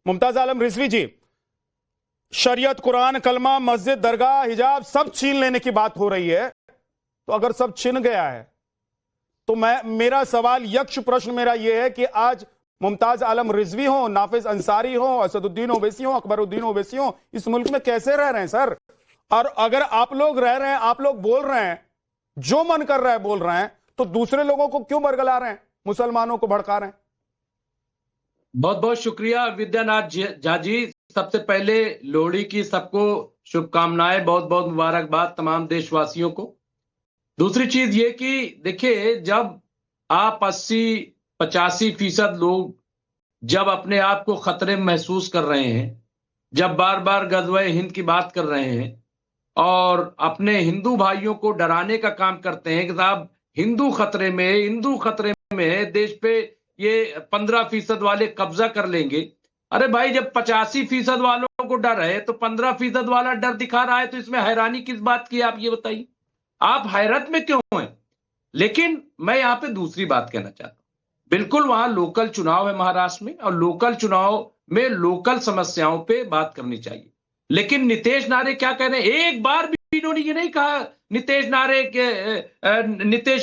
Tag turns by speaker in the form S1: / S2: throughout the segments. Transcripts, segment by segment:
S1: मुमताज आलम रिजवी जी, शरीयत, कुरान, कलमा, मस्जिद, दरगाह, हिजाब सब छीन लेने की बात हो रही है। तो अगर सब छिन गया है तो मेरा सवाल, यक्ष प्रश्न मेरा यह है कि आज मुमताज आलम रिजवी हो, नाफिज अंसारी हो, असदुद्दीन ओवैसी हो, अकबरुद्दीन ओवैसी हो, इस मुल्क में कैसे रह रहे हैं सर? और अगर आप लोग रह रहे हैं, आप लोग बोल रहे हैं, जो मन कर रहा है बोल रहे हैं, तो दूसरे लोगों को क्यों बरगला रहे हैं, मुसलमानों को भड़का रहे हैं?
S2: बहुत बहुत शुक्रिया विद्यानाथ झा जी। सबसे पहले लोहड़ी की सबको शुभकामनाएं, बहुत बहुत मुबारकबाद तमाम देशवासियों को। दूसरी चीज ये कि देखिए, जब आप 80-85% लोग जब अपने आप को खतरे में महसूस कर रहे हैं, जब बार बार गज़वे हिंद की बात कर रहे हैं और अपने हिंदू भाइयों को डराने का काम करते हैं कि साहब हिंदू खतरे में है, देश पे ये 15% वाले कब्जा कर लेंगे। अरे भाई, जब 85% वालों को डर है तो 15% वाला डर दिखा रहा है, तो इसमें हैरानी किस बात की, आप ये बताइए, आप हैरत में क्यों हैं? लेकिन मैं यहां पे दूसरी बात कहना चाहता हूं। बिल्कुल वहां लोकल चुनाव है महाराष्ट्र में, और लोकल चुनाव में लोकल समस्याओं पे बात करनी चाहिए। लेकिन नीतीश नारे क्या कह रहे हैं? एक बार भी इन्होंने ये नहीं कहा नीतीश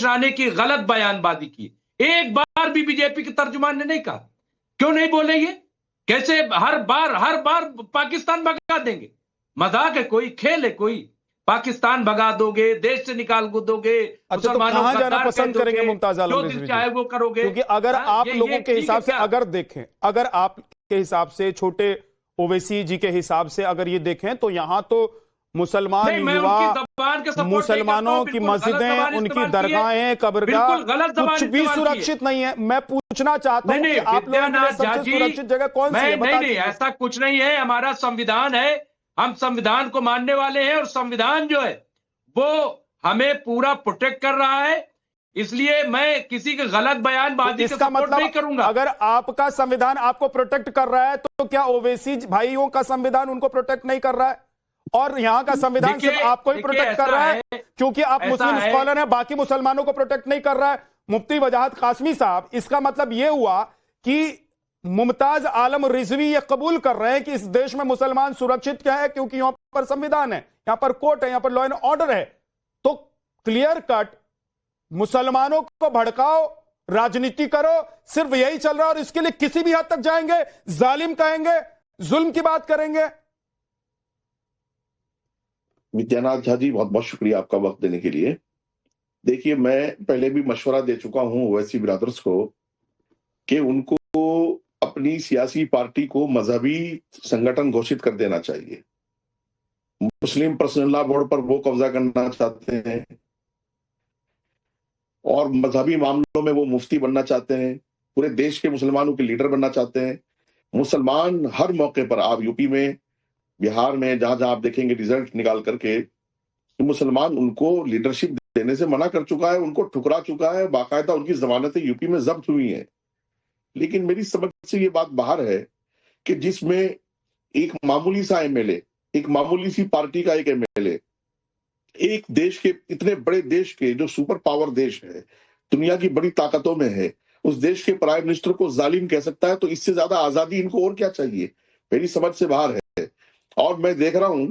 S2: राणे की गलत बयानबाजी की, एक बार भी बीजेपी के तर्जुमान ने नहीं कहा। क्यों नहीं बोले? ये कैसे हर बार पाकिस्तान भगा देंगे? मजाक है कोई? खेल है कोई? पाकिस्तान भगा दोगे, देश से निकाल दोगे,
S1: अच्छा, तो कहां जाना पसंद करेंगे मुमताज आलम रिजवी?
S2: चाहे वो करोगे।
S1: क्योंकि अगर आप लोगों के हिसाब से अगर देखें, अगर आपके हिसाब से, छोटे ओवैसी जी के हिसाब से अगर ये देखें, तो यहां तो मुसलमान युवा, मुसलमानों की मस्जिदें, उनकी दरगाहें, कब्रगाह कुछ भी सुरक्षित नहीं है। मैं पूछना चाहता हूं कि आप लोगों के सबसे सुरक्षित जगह कौन सी है?
S2: नहीं, ऐसा कुछ नहीं है। हमारा संविधान है, हम संविधान को मानने वाले हैं, और संविधान जो है वो हमें पूरा प्रोटेक्ट कर रहा है। इसलिए मैं किसी के गलत बयानबाजी का सपोर्ट नहीं करूंगा।
S1: अगर आपका संविधान आपको प्रोटेक्ट कर रहा है, तो क्या ओवैसी भाइयों का संविधान उनको प्रोटेक्ट नहीं कर रहा है? और यहाँ का संविधान सिर्फ आपको ही प्रोटेक्ट कर रहा है क्योंकि आप मुस्लिम स्कॉलर हैं, बाकी मुसलमानों को प्रोटेक्ट नहीं कर रहा है। मुफ्ती वजाहत कासमी साहब, इसका मतलब यह हुआ कि मुमताज आलम रिजवी ये कबूल कर रहे हैं कि इस देश में मुसलमान सुरक्षित क्या है, क्योंकि यहां पर संविधान है, यहां पर कोर्ट है, यहां पर लॉ एंड ऑर्डर है। तो क्लियर कट मुसलमानों को भड़काओ, राजनीति करो, सिर्फ यही चल रहा है। और इसके लिए किसी भी हद तक जाएंगे, जालिम कहेंगे, जुल्म की बात करेंगे।
S3: विद्यानाथ झा जी, बहुत बहुत शुक्रिया आपका वक्त देने के लिए। देखिए, मैं पहले भी मशवरा दे चुका हूं ओवैसी ब्रदर्स को कि उनको अपनी सियासी पार्टी को मजहबी संगठन घोषित कर देना चाहिए। मुस्लिम पर्सनल लॉ बोर्ड पर वो कब्जा करना चाहते हैं और मजहबी मामलों में वो मुफ्ती बनना चाहते हैं, पूरे देश के मुसलमानों के लीडर बनना चाहते हैं। मुसलमान हर मौके पर, आप यूपी में, बिहार में, जहां जहां आप देखेंगे रिजल्ट निकाल करके, मुसलमान उनको लीडरशिप देने से मना कर चुका है, उनको ठुकरा चुका है, बाकायदा उनकी जमानतें यूपी में जब्त हुई हैं। लेकिन मेरी समझ से ये बात बाहर है कि जिसमें एक मामूली सा एमएलए, एक मामूली सी पार्टी का एक एमएलए, एक देश के, इतने बड़े देश के, जो सुपर पावर देश है, दुनिया की बड़ी ताकतों में है, उस देश के प्राइम मिनिस्टर को जालिम कह सकता है, तो इससे ज्यादा आजादी इनको और क्या चाहिए? मेरी समझ से बाहर है। और मैं देख रहा हूं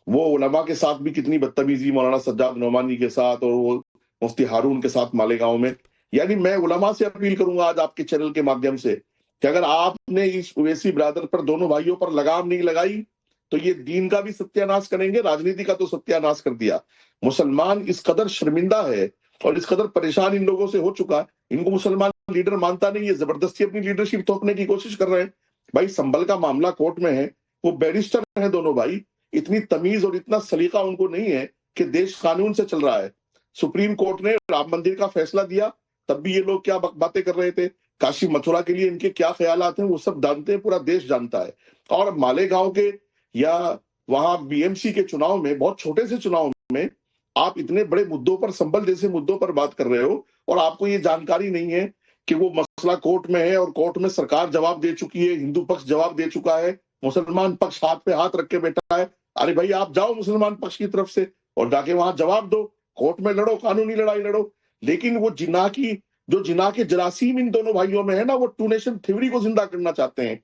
S3: वो उलमा के साथ भी कितनी बदतमीजी, मौलाना सज्जाद नोमानी के साथ और वो मुफ्ती हारून के साथ मालेगांव में। यानी मैं उलमा से अपील करूंगा आज आपके चैनल के माध्यम से कि अगर आपने इस ओवैसी ब्रदर पर, दोनों भाइयों पर लगाम नहीं लगाई, तो ये दीन का भी सत्यानाश करेंगे, राजनीति का तो सत्यानाश कर दिया। मुसलमान इस कदर शर्मिंदा है और इस कदर परेशान इन लोगों से हो चुका है, इनको मुसलमान लीडर मानता नहीं है, जबरदस्ती अपनी लीडरशिप थोपने की कोशिश कर रहे हैं। भाई, संभल का मामला कोर्ट में है, वो बैरिस्टर है दोनों भाई, इतनी तमीज और इतना सलीका उनको नहीं है कि देश कानून से चल रहा है। सुप्रीम कोर्ट ने राम मंदिर का फैसला दिया, तब भी ये लोग क्या बातें कर रहे थे, काशी मथुरा के लिए इनके क्या ख्यालात हैं, वो सब जानते हैं, पूरा देश जानता है। और मालेगांव के या वहां बीएमसी के चुनाव में, बहुत छोटे से चुनाव में, आप इतने बड़े मुद्दों पर, संभल जैसे मुद्दों पर बात कर रहे हो, और आपको ये जानकारी नहीं है कि वो मसला कोर्ट में है और कोर्ट में सरकार जवाब दे चुकी है, हिंदू पक्ष जवाब दे चुका है, मुसलमान पक्ष हाथ पे हाथ रख के बैठा है। अरे भाई, आप जाओ मुसलमान पक्ष की तरफ से और जाके वहां जवाब दो, कोर्ट में लड़ो, कानूनी लड़ाई लड़ो। लेकिन वो जिना के जरासीम इन दोनों भाइयों में है ना, वो टू नेशन थ्योरी को जिंदा करना चाहते हैं।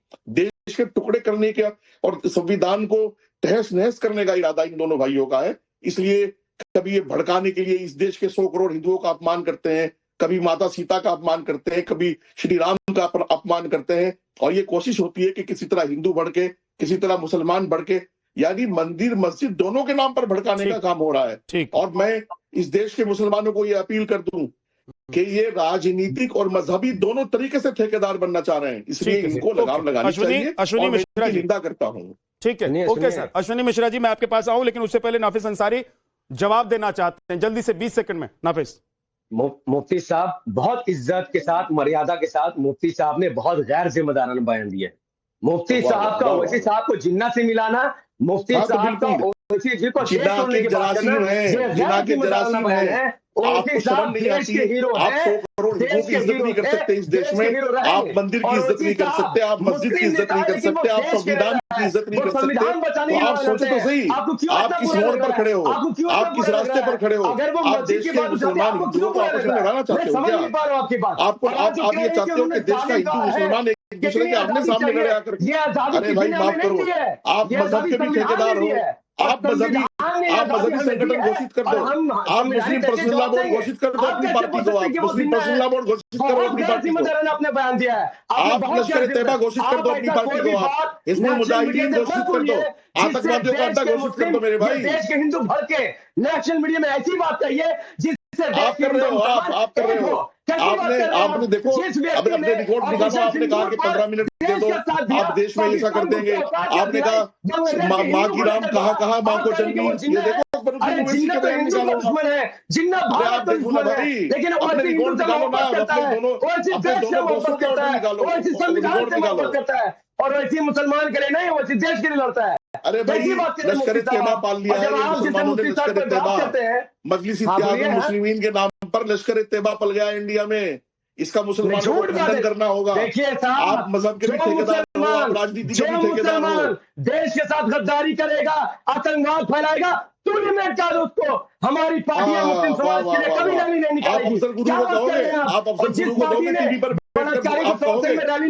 S3: के टुकड़े करने का और संविधान को तहस नहस करने का इरादा इन दोनों भाइयों का है। इसलिए कभी ये भड़काने के लिए इस देश के 100 करोड़ हिंदुओं का अपमान करते हैं, कभी माता सीता का अपमान करते हैं, कभी श्री राम का अपमान करते हैं, और ये कोशिश होती है कि किसी तरह हिंदू बढ़ के, किसी तरह मुसलमान बढ़ के, यानी मंदिर मस्जिद दोनों के नाम पर भड़काने का काम हो रहा है। और मैं इस देश के मुसलमानों को ये अपील कर दूं कि ये राजनीतिक और मजहबी दोनों तरीके से ठेकेदार बनना चाह रहे हैं, इसलिए इनको लगाम लगानी चाहिए।
S1: अश्विनी मिश्रा जी
S3: निंदा करता हूं।
S1: ठीक है, ओके सर। अश्विनी मिश्रा जी, मैं आपके पास आऊं, लेकिन उससे पहले नाफिस अंसारी जवाब देना चाहते हैं जल्दी से, 20 सेकंड में। नाफिस।
S4: मुफ्ती साहब बहुत इज्जत के साथ, मर्यादा के साथ मुफ्ती साहब ने बहुत गैर जिम्मेदाराना बयान दिया। मुफ्ती साहब का ओवैसी साहब को जिन्ना से मिलाना, मुफ्ती साहब का ओवैसी जी को
S3: जिन्ना के जरासीम है, जिन्ना के जरासीम है। आपको शर्म नहीं आती? आप 100 करोड़ हिंदुओं की इज्जत नहीं कर सकते इस देश में, आप मंदिर की इज्जत नहीं कर सकते, आप मस्जिद की इज्जत नहीं कर सकते, आप संविधान की इज्जत नहीं कर सकते। तो आप सोचो तो सही, आप किस मोड़ पर खड़े हो, आप किस रास्ते पर खड़े हो? आप देश के मुसलमान हिंदुओं को आपस में लड़ाना चाहते हो क्या? आप ये चाहते हो कि देश का हिंदू मुसलमान एक दूसरे के आमने सामने लड़े आकर? अरे भाई माफ करो, आप मजहब के भी ठेकेदार हो, आप मजहबी संगठन घोषित कर दो, आप मुस्लिम पर्सनल लॉ बोर्ड घोषित कर दो अपनी पार्टी को, आप मुस्लिम पर्सनल लॉ बोर्ड घोषित करो अपनी पार्टी को,
S4: आपने बयान दिया है,
S3: आप लश्कर तैयबा घोषित कर दो अपनी पार्टी को, आप हिजबुल मुजाहिदीन घोषित कर दो, आतंकवादियों का अड्डा घोषित कर दो मेरे भाई।
S4: देश के हिंदू भर के नेशनल मीडिया में ऐसी बात कहिए जिससे
S3: आप कर रहे हो, आप कर रहे हो। आपने देखो, अब अपने रिकॉर्ड दिखाना, आपने कहा कि 15 मिनट दे दो, आप देश में ऐसा कर देंगे। आपने कहा माँ की राम कहा माँ को जन्मी, ये देखो
S4: जिन्ना तो हिंदू का दुश्मन है, जिन्ना भारत का दुश्मन है, लेकिन
S3: अपने रिकॉर्ड निकालो ना, अपने दोनों दोस्तों के ऑर्डर निकालो,
S4: संविधान से मोहब्बत करता है और वैसे मुसलमान के लिए नहीं, वैसे देश के लिए लड़ता है।
S3: अरे भाई लश्कर तैयबा पाल लिया है मुसलमानों ने, लश्कर तैयबा मजलिस इत्तेहाद मुस्लिमीन के नाम पर लश्कर तैयबा पल गया इंडिया में। इसका मुसलमानों को खंडन करना होगा।
S4: देखिए
S3: आप मजहब के भी ठेकेदार हो, आप राजनीति के भी ठेकेदार हो।
S4: देश के साथ गद्दारी करेगा, आतंकवाद फैलाएगा, तूने मैं क्या उसको हमारी पार्टियां मुस्लिम समाज के लिए कभी रैली नहीं निकालेगी।
S3: आप अफजल गुरु को कहोगे, आप अफजल गुरु को कहोगे टीवी पर
S4: बलात्कारी को
S3: कहोगे,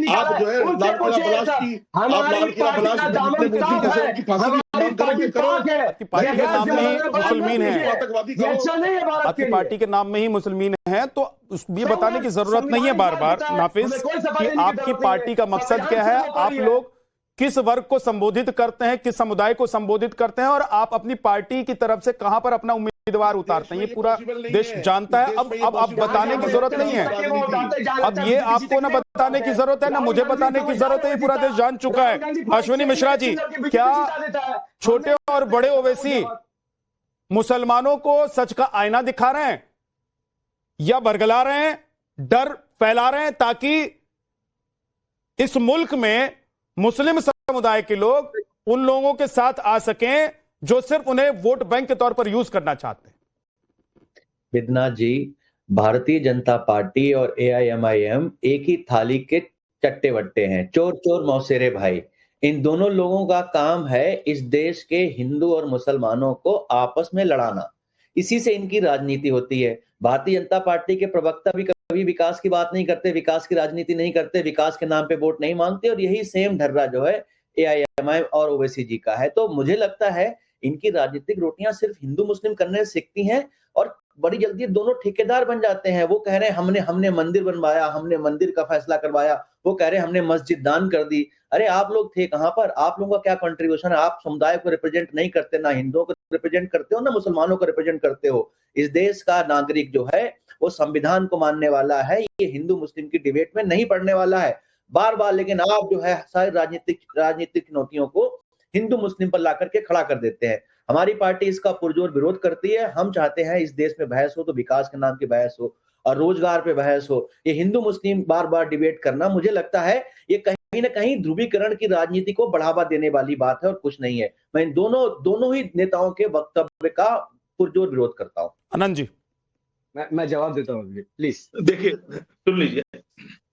S3: आप जो है लाल किला बलास्ट की, आप लाल किला बलास्ट जितने मुल्की कैसे उनकी फांसी की मांग करोगे करो।
S1: आपकी पार्टी के नाम में ही मुसलमान है, आपकी पार्टी के नाम में ही मुसलमान है, तो ये बताने की जरूरत नहीं है बार बार नाफिस कि आपकी पार्टी का मकसद क्या है, आप लोग किस वर्ग को संबोधित करते हैं, किस समुदाय को संबोधित करते हैं, और आप अपनी पार्टी की तरफ से कहां पर अपना उम्मीदवार उतारते हैं, ये पूरा देश जानता है। अब आप बताने की जरूरत नहीं है, अब ये आपको ना बताने की जरूरत है ना मुझे बताने की जरूरत है, ये पूरा देश जान चुका है। अश्विनी मिश्रा जी, क्या छोटे और बड़े ओवैसी मुसलमानों को सच का आईना दिखा रहे हैं या बरगला रहे हैं, डर फैला रहे हैं, ताकि इस मुल्क में मुस्लिम समुदाय के लोग उन लोगों के साथ आ सकें जो सिर्फ उन्हें वोट बैंक के तौर पर यूज करना चाहते हैं?
S5: विद्यनाथ जी, भारतीय जनता पार्टी और AIMIM एक ही थाली के चट्टे वट्टे हैं, चोर चोर मौसेरे भाई। इन दोनों लोगों का काम है इस देश के हिंदू और मुसलमानों को आपस में लड़ाना, इसी से इनकी राजनीति होती है। भारतीय जनता पार्टी के प्रवक्ता भी कभी विकास की बात नहीं करते, विकास की राजनीति नहीं करते, विकास के नाम पे वोट नहीं मांगते, और यही सेम ढर्रा जो है AIMIM और ओवैसी जी का है। तो मुझे लगता है इनकी राजनीतिक रोटियां सिर्फ हिंदू मुस्लिम करने से सीखती हैं और बड़ी जल्दी दोनों ठेकेदार बन जाते हैं। वो कह रहे हैं हमने मंदिर बनवाया, हमने मंदिर का फैसला करवाया, वो कह रहे हैं हमने मस्जिद दान कर दी। अरे आप लोग थे कहां पर? आप लोगों का क्या कंट्रीब्यूशन है? आप समुदाय को रिप्रेजेंट नहीं करते, ना हिंदुओं को रिप्रेजेंट करते हो, ना मुसलमानों को रिप्रेजेंट करते हो। इस देश का नागरिक जो है वो संविधान को मानने वाला है, ये हिंदू मुस्लिम की डिबेट में नहीं पड़ने वाला है बार बार। लेकिन आप जो है सारी राजनीतिक चुनौतियों को हिंदू मुस्लिम पर ला करके खड़ा कर देते हैं। हमारी पार्टी इसका पुरजोर विरोध करती है। हम चाहते हैं इस देश में बहस हो तो विकास के नाम की बहस हो और रोजगार पे बहस हो। ये हिंदू मुस्लिम बार बार डिबेट करना, मुझे लगता है ये कहीं ना कहीं ध्रुवीकरण की राजनीति को बढ़ावा देने वाली बात है और कुछ नहीं है। मैं इन दोनों ही नेताओं के वक्तव्य का पुरजोर विरोध करता हूँ।
S1: आनंद जी,
S4: मैं जवाब देता हूँ प्लीज।
S6: देखिए सुन लीजिए,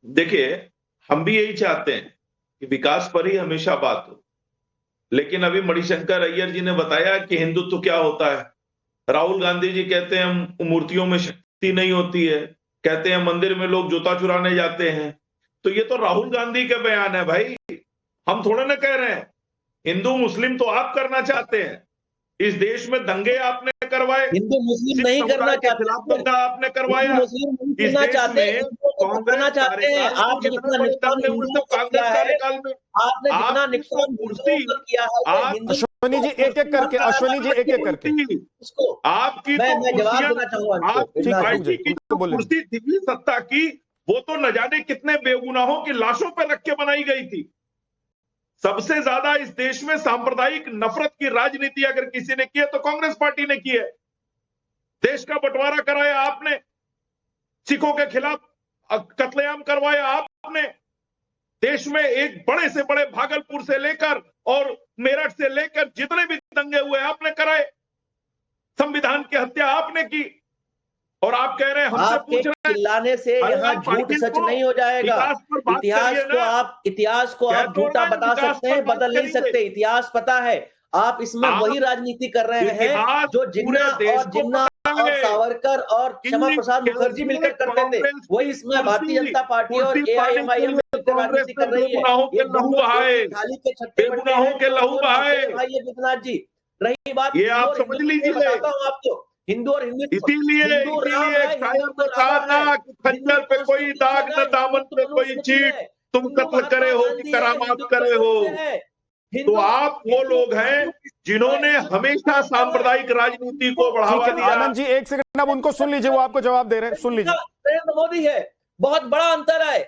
S6: देखिए हम भी यही चाहते हैं कि विकास पर ही हमेशा बात हो, लेकिन अभी मणिशंकर अय्यर जी ने बताया कि हिंदुत्व क्या होता है। राहुल गांधी जी कहते हैं मूर्तियों में शक्ति नहीं होती है, कहते हैं मंदिर में लोग जूता चुराने जाते हैं। तो ये तो राहुल गांधी के बयान है भाई, हम थोड़े ना कह रहे हैं। हिंदू मुस्लिम तो आप करना चाहते हैं। इस देश में दंगे आपने करवाए,
S5: हिंदू मुस्लिम नहीं करना चाहते,
S6: खिलाफ दंगा आपने करवाया।
S5: मुस्लिम नहीं
S6: इस
S5: करना
S6: देश
S5: चाहते,
S6: में
S5: करना चाहते हैं। आपने जितना नुकसान हिंदुओं को किया है,
S6: कार्यकाल में
S5: आपने जितना नुकसान हिंदुओं को किया है, हिंदू
S1: अश्वनी जी एक एक करके, अश्वनी जी एक एक करके
S5: उसको
S6: आपकी
S5: मैं जवाब देना चाहूंगा
S6: आपकी पार्टी की जो कुर्सी थी सत्ता की, वो तो न जाने कितने बेगुनाहों की लाशों पर रख के बनाई गई थी। सबसे ज्यादा इस देश में सांप्रदायिक नफरत की राजनीति अगर किसी ने की है तो कांग्रेस पार्टी ने की है। देश का बंटवारा कराया आपने, सिखों के खिलाफ कत्लेआम करवाया आपने, देश में एक बड़े से बड़े भागलपुर से लेकर और मेरठ से लेकर जितने भी दंगे हुए आपने कराए, संविधान की हत्या आपने की। और आप कह रहे हैं, हमसे पूछ रहे हैं,
S5: चिल्लाने से यहाँ झूठ सच नहीं हो जाएगा। इतिहास को आप झूठा बता सकते हैं, बदल नहीं सकते। इतिहास पता है, आप इसमें वही राजनीति कर रहे हैं जो जिन्ना और सावरकर और श्यामा प्रसाद मुखर्जी मिलकर करते थे। वही इसमें भारतीय जनता पार्टी और AIMIM मिलकर राजनीति कर रही है। थाली के छत्ते
S6: के लहू बहाए।
S5: विश्वनाथ जी, रही बात
S6: ये आप समझ लीजिए,
S5: बताता हूँ आपको, हिंदू और हिंदू
S6: इसीलिए शायर ने कहा था कि खंजर पे कोई दाग न दामन पे कोई चीट, तुम कत्ल करे हो कि करामात करे हो। तो आप वो लोग हैं जिन्होंने हमेशा सांप्रदायिक राजनीति को बढ़ावा दिया।
S1: आनंद जी एक सेकंड, अब उनको सुन लीजिए, वो आपको जवाब दे रहे हैं, सुन लीजिए।
S5: नरेंद्र मोदी है, बहुत बड़ा अंतर है।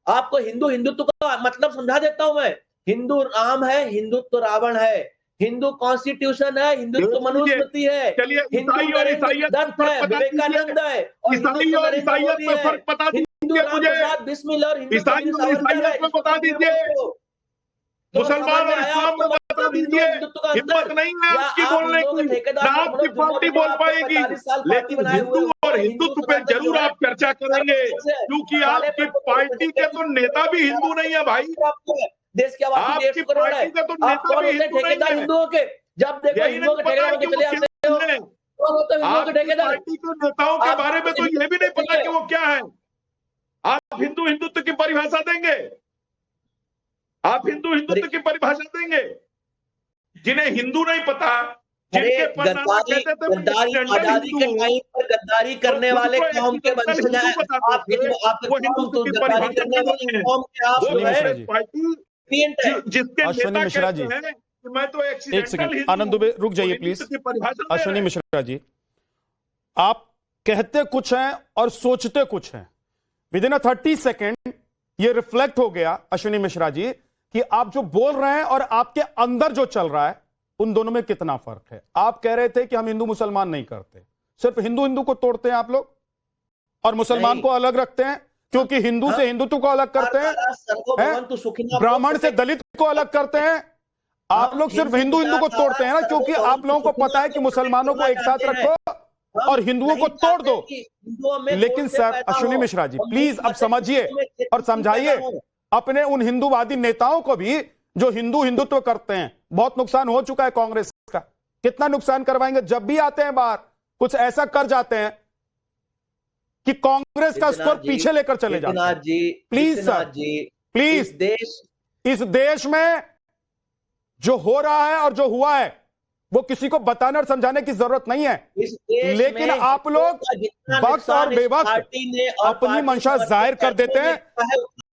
S5: आपको हिंदुत्व का मतलब समझा देता हूं मैं। हिंदू राम है, हिंदुत्व रावण है। हिंदू कॉन्स्टिट्यूशन है, हिंदुत्व मनुस्मृति है।
S6: चलिए, ईसाई और ईसाइयत
S5: दत्त है, विवेकानंद है, और
S6: ईसाई और ईसाइयत में फर्क बता दीजिए मुझे।
S5: बिस्मिल और
S6: ईसाई और ईसाइयत में बता दीजिए, मुसलमान और इस्लाम में बता दीजिए। हिम्मत नहीं है आपकी बोलने की, ना आपकी पार्टी बोल पाएगी, लेकिन हिंदू और हिंदुत्व पे जरूर आप चर्चा करेंगे, क्योंकि आपकी पार्टी के तो नेता भी हिंदू नहीं है भाई।
S5: देश की आबादी 150 करोड़ है।
S6: का तो नेता भी
S5: ठेकेदार हिंदुओं के, जब देखो हिंदुओं के ठेकेदार चले आते हो,
S6: पार्टी के नेताओं के बारे में तो ये भी नहीं पता कि वो क्या है। आप हिंदुत्व की परिभाषा देंगे? आप हिंदुत्व की परिभाषा देंगे? जिन्हें हिंदू नहीं पता, जिनके
S5: गद्दारी के टाइम पर गद्दारी करने वाले कौम के वंशज हैं आप, गद्दारी करने वाले कौम के आप
S6: जिसके
S1: अश्विनी मिश्रा जी,
S6: मैं तो
S1: एक सेकंड, आनंद दुबे रुक जाइए प्लीज। अश्विनी मिश्रा जी, आप कहते कुछ हैं और सोचते कुछ हैं। विद इन 30 सेकेंड ये रिफ्लेक्ट हो गया अश्विनी मिश्रा जी कि आप जो बोल रहे हैं और आपके अंदर जो चल रहा है उन दोनों में कितना फर्क है। आप कह रहे थे कि हम हिंदू मुसलमान नहीं करते, सिर्फ हिंदू को तोड़ते हैं आप लोग, और मुसलमान को अलग रखते हैं, क्योंकि हिंदू से हिंदुत्व को अलग करते हैं, ब्राह्मण से दलित को अलग करते हैं। आप लोग सिर्फ हिंदू को तोड़ते हैं ना, क्योंकि आप लोगों को पता है कि मुसलमानों को एक साथ रखो और हिंदुओं को तोड़ दो। लेकिन सर अश्विनी मिश्रा जी प्लीज अब समझिए और समझाइए अपने उन हिंदूवादी नेताओं को भी जो हिंदुत्व करते हैं। बहुत नुकसान हो चुका है कांग्रेस का, कितना नुकसान करवाएंगे? जब भी आते हैं बाहर कुछ ऐसा कर जाते हैं कि कांग्रेस का स्कोर पीछे लेकर चले जाते हैं। प्लीज सर, प्लीज, इस देश में जो हो रहा है और जो हुआ है वो किसी को बताने और समझाने की जरूरत नहीं है, लेकिन आप लोग वक्त और बेवक्त अपनी मंशा जाहिर कर देते हैं।